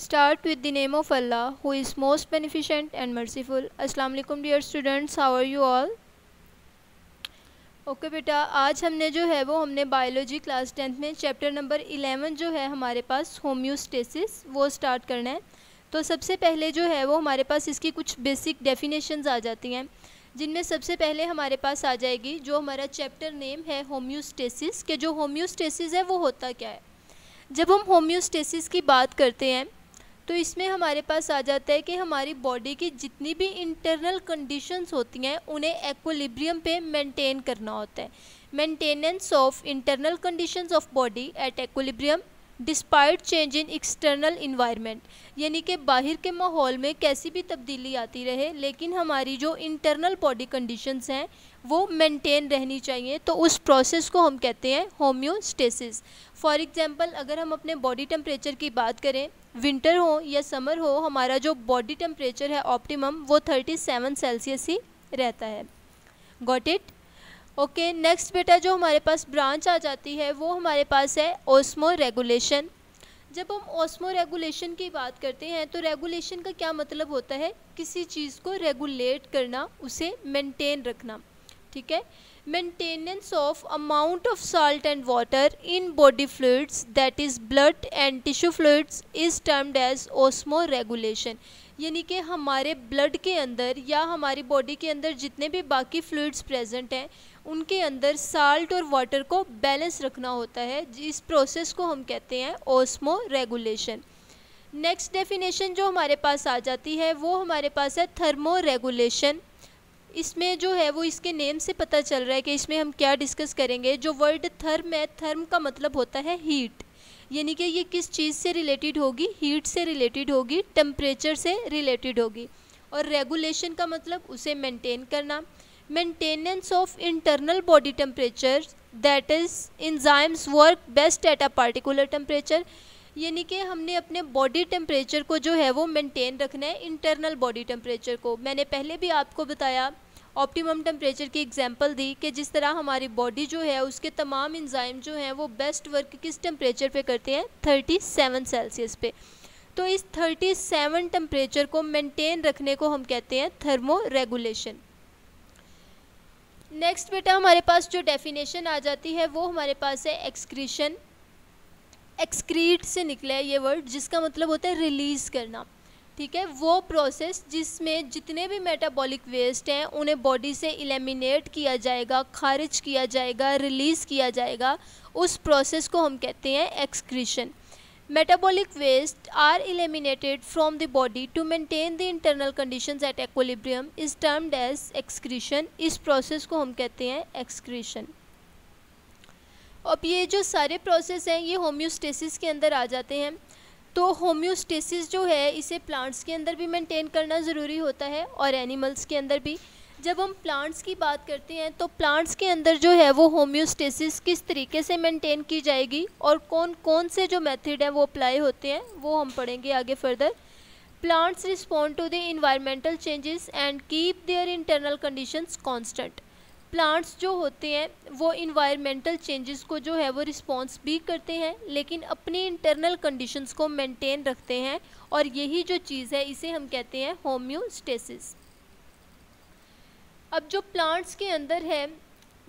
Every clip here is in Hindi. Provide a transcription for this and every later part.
Start with the name of Allah, who is most beneficent and merciful. Assalamu alaikum dear students, how are you all? Okay बेटा, आज हमने जो है वो हमने बायोलॉजी क्लास 10th में चैप्टर नंबर 11 जो है हमारे पास होम्योस्टेसिस वो स्टार्ट करना है। तो सबसे पहले जो है वो हमारे पास इसकी कुछ बेसिक डेफिनेशंस आ जाती हैं, जिनमें सबसे पहले हमारे पास आ जाएगी जो हमारा चैप्टर नेम है होम्योस्टेसिस के। जो होम्योस्टेसिस है वो होता क्या है। जब हम होम्योस्टेसिस की बात करते हैं तो इसमें हमारे पास आ जाता है कि हमारी बॉडी की जितनी भी इंटरनल कंडीशंस होती हैं उन्हें एक्विलिब्रियम पे मेंटेन करना होता है। Maintenance of internal conditions of body at equilibrium despite change in external environment, यानी कि बाहर के माहौल में कैसी भी तब्दीली आती रहे लेकिन हमारी जो इंटरनल बॉडी कंडीशंस हैं वो मेंटेन रहनी चाहिए। तो उस प्रोसेस को हम कहते हैं होम्योस्टेसिस। फॉर एग्जांपल, अगर हम अपने बॉडी टेम्परेचर की बात करें, विंटर हो या समर हो, हमारा जो बॉडी टेम्परेचर है ऑप्टिमम वो 37 सेल्सियस ही रहता है। Got it? ओके, नेक्स्ट बेटा जो हमारे पास ब्रांच आ जाती है वो हमारे पास है ऑस्मो रेगुलेशन। जब हम ऑस्मो रेगुलेशन की बात करते हैं तो रेगुलेशन का क्या मतलब होता है, किसी चीज़ को रेगुलेट करना, उसे मेंटेन रखना। ठीक है, maintenance of amount of salt and water in body fluids that is blood and tissue fluids is termed as osmoregulation, यानी कि हमारे ब्लड के अंदर या हमारी बॉडी के अंदर जितने भी बाकी फ्लूइड्स प्रेजेंट हैं उनके अंदर साल्ट और वाटर को बैलेंस रखना होता है। इस प्रोसेस को हम कहते हैं ऑस्मो रेगुलेशन। नेक्स्ट डेफिनेशन जो हमारे पास आ जाती है वो हमारे पास है थर्मो रेगुलेशन। इसमें जो है वो इसके नेम से पता चल रहा है कि इसमें हम क्या डिस्कस करेंगे। जो वर्ड थर्म है, थर्म का मतलब होता है हीट, यानी कि ये किस चीज़ से रिलेटेड होगी, हीट से रिलेटेड होगी, टेम्परेचर से रिलेटेड होगी। और रेगुलेशन का मतलब उसे मेंटेन करना। Maintenance of internal body temperature that is enzymes work best at a particular temperature, यानी कि हमने अपने बॉडी टेम्परेचर को जो है वो मेंटेन रखना है, इंटरनल बॉडी टेम्परेचर को। मैंने पहले भी आपको बताया, ऑप्टिमम टेम्परेचर की एग्जांपल दी कि जिस तरह हमारी बॉडी जो है उसके तमाम एंजाइम जो हैं वो बेस्ट वर्क किस टेम्परेचर पे करते हैं, 37 सेल्सियस पे। तो इस 37 टेम्परेचर को मेंटेन रखने को हम कहते हैं थर्मो रेगुलेशन। नेक्स्ट बेटा हमारे पास जो डेफिनेशन आ जाती है वो हमारे पास है एक्सक्रीशन। एक्सक्रीट से निकला है ये वर्ड, जिसका मतलब होता है रिलीज़ करना। ठीक है, वो प्रोसेस जिसमें जितने भी मेटाबॉलिक वेस्ट हैं उन्हें बॉडी से एलिमिनेट किया जाएगा, खारिज किया जाएगा, रिलीज़ किया जाएगा, उस प्रोसेस को हम कहते हैं excretion. Metabolic waste are eliminated from the body to maintain the internal conditions at equilibrium is termed as excretion. इस प्रोसेस को हम कहते हैं एक्सक्रीशन। अब ये जो सारे प्रोसेस हैं ये होम्योस्टेसिस के अंदर आ जाते हैं। तो होम्योस्टेसिस जो है इसे प्लांट्स के अंदर भी मेंटेन करना ज़रूरी होता है और एनिमल्स के अंदर भी। जब हम प्लांट्स की बात करते हैं तो प्लांट्स के अंदर जो है वो होम्योस्टेसिस किस तरीके से मेंटेन की जाएगी और कौन कौन से जो मेथड हैं वो अप्लाई होते हैं वो हम पढ़ेंगे आगे further. Plants respond to the environmental changes and keep their internal conditions constant. Plants जो होते हैं वो इन्वायरमेंटल चेंजेस को जो है वो रिस्पॉन्स भी करते हैं लेकिन अपनी इंटरनल कंडीशंस को मेंटेन रखते हैं, और यही जो चीज़ है इसे हम कहते हैं होम्योस्टेसिस। अब जो प्लांट्स के अंदर है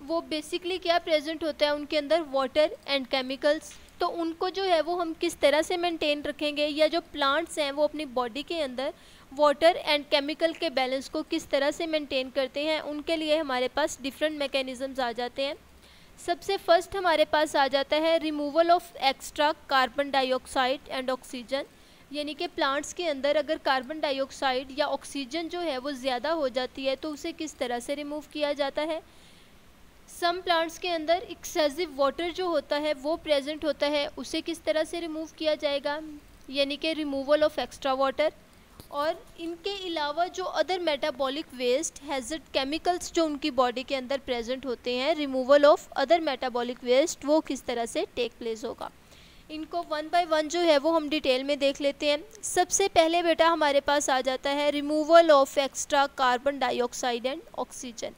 वो बेसिकली क्या प्रेजेंट होता है, उनके अंदर वाटर एंड केमिकल्स। तो उनको जो है वो हम किस तरह से मेंटेन रखेंगे, या जो प्लांट्स हैं वो अपनी बॉडी के अंदर वाटर एंड केमिकल के बैलेंस को किस तरह से मेंटेन करते हैं, उनके लिए हमारे पास डिफरेंट मैकेनिज़म्स आ जाते हैं। सबसे फर्स्ट हमारे पास आ जाता है removal of extra carbon dioxide and oxygen, यानी कि प्लांट्स के अंदर अगर कार्बन डाइऑक्साइड या ऑक्सीजन जो है वो ज़्यादा हो जाती है तो उसे किस तरह से रिमूव किया जाता है। सम प्लांट्स के अंदर एक्सेसिव वाटर जो होता है वो प्रेजेंट होता है, उसे किस तरह से रिमूव किया जाएगा, यानी कि रिमूवल ऑफ एक्स्ट्रा वाटर। और इनके अलावा जो other metabolic waste hazard chemicals जो उनकी बॉडी के अंदर प्रेजेंट होते हैं, removal of other metabolic waste वो किस तरह से टेक प्लेस होगा। इनको वन बाय वन जो है वो हम डिटेल में देख लेते हैं। सबसे पहले बेटा हमारे पास आ जाता है removal of extra carbon dioxide and oxygen.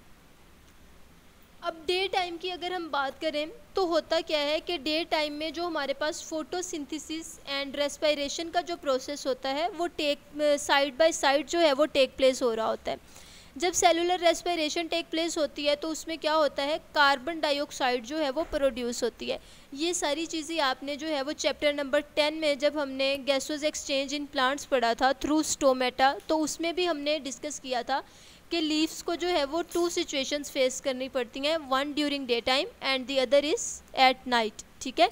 अब डे टाइम की अगर हम बात करें तो होता क्या है कि डे टाइम में जो हमारे पास फोटोसिंथेसिस एंड रेस्पिरेशन का जो प्रोसेस होता है वो साइड बाय साइड जो है वो टेक प्लेस हो रहा होता है। जब सेलुलर रेस्पिरेशन टेक प्लेस होती है तो उसमें क्या होता है, कार्बन डाइऑक्साइड जो है वो प्रोड्यूस होती है। ये सारी चीज़ें आपने जो है वो चैप्टर नंबर 10 में जब हमने गैसेस एक्सचेंज इन प्लांट्स पढ़ा था थ्रू स्टोमेटा, तो उसमें भी हमने डिस्कस किया था कि लीव्स को जो है वो 2 सिचुएशंस फेस करनी पड़ती हैं, one during day time and the other is at night. ठीक है,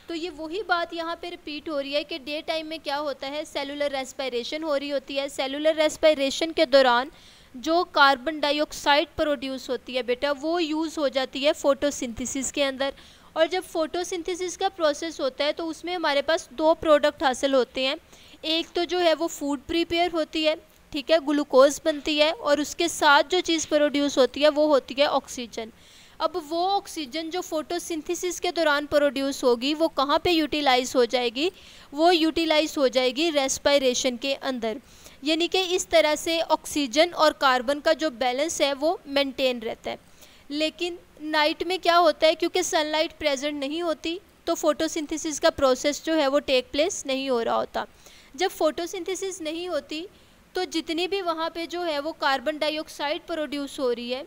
तो ये वही बात यहाँ पे रिपीट हो रही है कि डे टाइम में क्या होता है, सेलुलर रेस्पिरेशन हो रही होती है। सेलुलर रेस्पिरेशन के दौरान जो कार्बन डाइऑक्साइड प्रोड्यूस होती है बेटा वो यूज़ हो जाती है फोटोसिंथेसिस के अंदर। और जब फोटोसिंथेसिस का प्रोसेस होता है तो उसमें हमारे पास 2 प्रोडक्ट हासिल होते हैं। एक तो जो है वो फूड प्रिपेयर होती है, ठीक है, ग्लूकोज बनती है, और उसके साथ जो चीज़ प्रोड्यूस होती है वो होती है ऑक्सीजन। अब वो ऑक्सीजन जो फोटोसिंथेसिस के दौरान प्रोड्यूस होगी वो कहाँ पे यूटिलाइज हो जाएगी, वो यूटिलाइज हो जाएगी रेस्पिरेशन के अंदर। यानी कि इस तरह से ऑक्सीजन और कार्बन का जो बैलेंस है वो मेंटेन रहता है। लेकिन नाइट में क्या होता है, क्योंकि सनलाइट प्रेजेंट नहीं होती तो फोटोसिंथेसिस का प्रोसेस जो है वो टेक प्लेस नहीं हो रहा होता। जब फोटोसिंथेसिस नहीं होती तो जितनी भी वहाँ पे जो है वो कार्बन डाइऑक्साइड प्रोड्यूस हो रही है,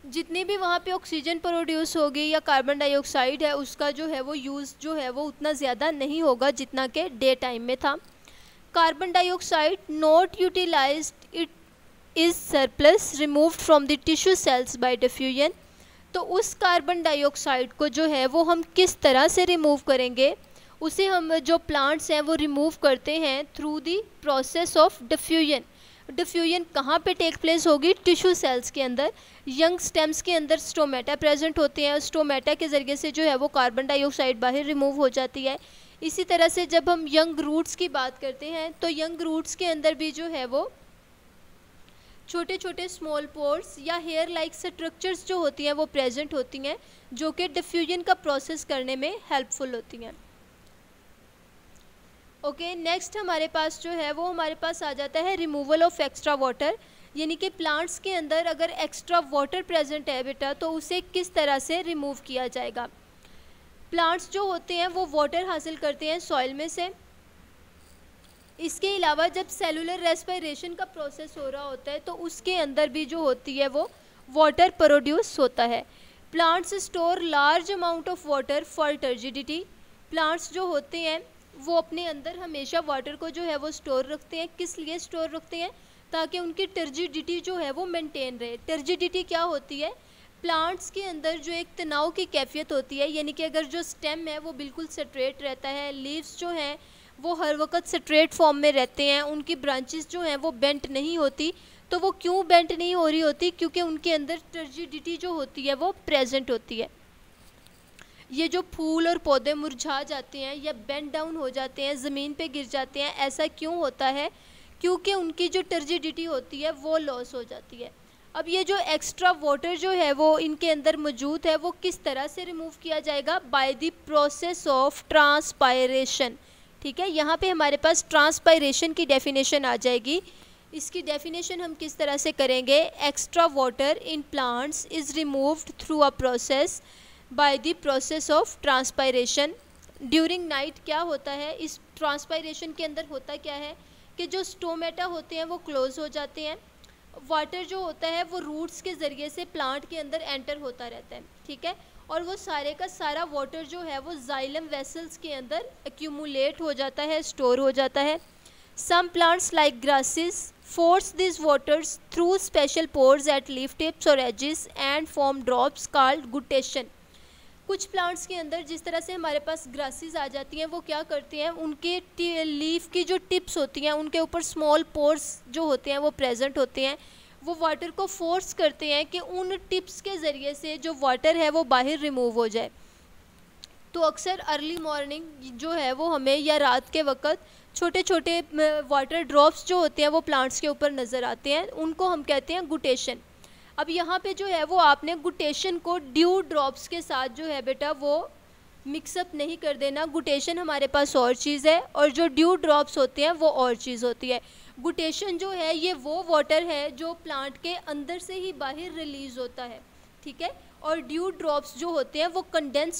जितनी भी वहाँ पे ऑक्सीजन प्रोड्यूस होगी या कार्बन डाइऑक्साइड है उसका जो है वो यूज़ जो है वो उतना ज़्यादा नहीं होगा जितना कि डे टाइम में था। Carbon dioxide not utilised, it is surplus removed from the tissue cells by diffusion. तो उस कार्बन डाइऑक्साइड को जो है वो हम किस तरह से रिमूव करेंगे, उसे हम जो प्लांट्स हैं वो रिमूव करते हैं through the process of diffusion. Diffusion कहाँ पे टेक प्लेस होगी, टिश्यू सेल्स के अंदर। यंग स्टेम्स के अंदर स्टोमेटा प्रेजेंट होते हैं, स्टोमेटा के ज़रिए से जो है वो कार्बन डाइऑक्साइड बाहर रिमूव हो जाती है। इसी तरह से जब हम यंग रूट्स की बात करते हैं तो यंग रूट्स के अंदर भी जो है वो छोटे छोटे स्मॉल पोर्स या हेयर लाइक स्ट्रक्चर्स जो होती हैं वो प्रेजेंट होती हैं, जो कि डिफ्यूजन का प्रोसेस करने में हेल्पफुल होती हैं। ओके, नेक्स्ट हमारे पास जो है वो हमारे पास आ जाता है रिमूवल ऑफ एक्स्ट्रा वाटर। यानी कि प्लांट्स के अंदर अगर एक्स्ट्रा वाटर प्रेजेंट है बेटा तो उसे किस तरह से रिमूव किया जाएगा। प्लांट्स जो होते हैं वो वाटर हासिल करते हैं सॉइल में से। इसके अलावा जब सेलुलर रेस्पिरेशन का प्रोसेस हो रहा होता है तो उसके अंदर भी जो होती है वो वाटर प्रोड्यूस होता है। Plants store large amount of water for turgidity. Plants जो होते हैं वो अपने अंदर हमेशा वाटर को जो है वो स्टोर रखते हैं। किस लिए स्टोर रखते हैं, ताकि उनकी टर्जिडिटी जो है वो मेंटेन रहे। टर्जिडिटी क्या होती है, प्लांट्स के अंदर जो एक तनाव की कैफियत होती है, यानी कि अगर जो स्टेम है वो बिल्कुल स्ट्रेट रहता है, लीव्स जो हैं वो हर वक्त स्ट्रेट फॉर्म में रहते हैं, उनकी ब्रांचेस जो हैं वो बेंट नहीं होती। तो वो क्यों बेंट नहीं हो रही होती, क्योंकि उनके अंदर टर्जिडिटी जो होती है वो प्रेजेंट होती है। ये जो फूल और पौधे मुरझा जाते हैं या बेंड डाउन हो जाते हैं, ज़मीन पे गिर जाते हैं, ऐसा क्यों होता है, क्योंकि उनकी जो टर्जिडिटी होती है वो लॉस हो जाती है। अब ये जो एक्स्ट्रा वाटर जो है वो इनके अंदर मौजूद है वो किस तरह से रिमूव किया जाएगा, by the process of transpiration. ठीक है, यहाँ पे हमारे पास ट्रांसपायरेशन की डेफिनेशन आ जाएगी। इसकी डेफिनेशन हम किस तरह से करेंगे, extra water in plants is removed through a process by the process of transpiration during night. क्या होता है इस ट्रांसपायरेशन के अंदर, होता क्या है कि जो स्टोमेटा होते हैं वो क्लोज हो जाते हैं, वाटर जो होता है वो रूट्स के ज़रिए से प्लांट के अंदर एंटर होता रहता है। ठीक है, और वो सारे का सारा वाटर जो है वो जाइलम वेसल्स के अंदर एक्यूमुलेट हो जाता है, स्टोर हो जाता है। Some plants like grasses force these waters through special pores at leaf tips or edges and form drops called guttation। कुछ प्लांट्स के अंदर जिस तरह से हमारे पास ग्रासेस आ जाती हैं वो क्या करती हैं, उनके लीफ की जो टिप्स होती हैं उनके ऊपर स्मॉल पोर्स जो होते हैं वो प्रेजेंट होते हैं। वो वाटर को फोर्स करते हैं कि उन टिप्स के ज़रिए से जो वाटर है वो बाहर रिमूव हो जाए। तो अक्सर अर्ली मॉर्निंग जो है वो हमें या रात के वक्त छोटे छोटे वाटर ड्रॉप्स जो होते हैं वो प्लांट्स के ऊपर नज़र आते हैं, उनको हम कहते हैं गुटेशन। अब यहाँ पे जो है वो आपने गुटेशन को ड्यू ड्रॉप्स के साथ जो है बेटा वो मिक्सअप नहीं कर देना। गुटेशन हमारे पास और चीज़ है और जो ड्यू ड्रॉप्स होते हैं वो और चीज़ होती है। गुटेशन जो है ये वो वाटर है जो प्लांट के अंदर से ही बाहर रिलीज होता है, ठीक है। और ड्यू ड्रॉप्स जो होते हैं वो कंडेंस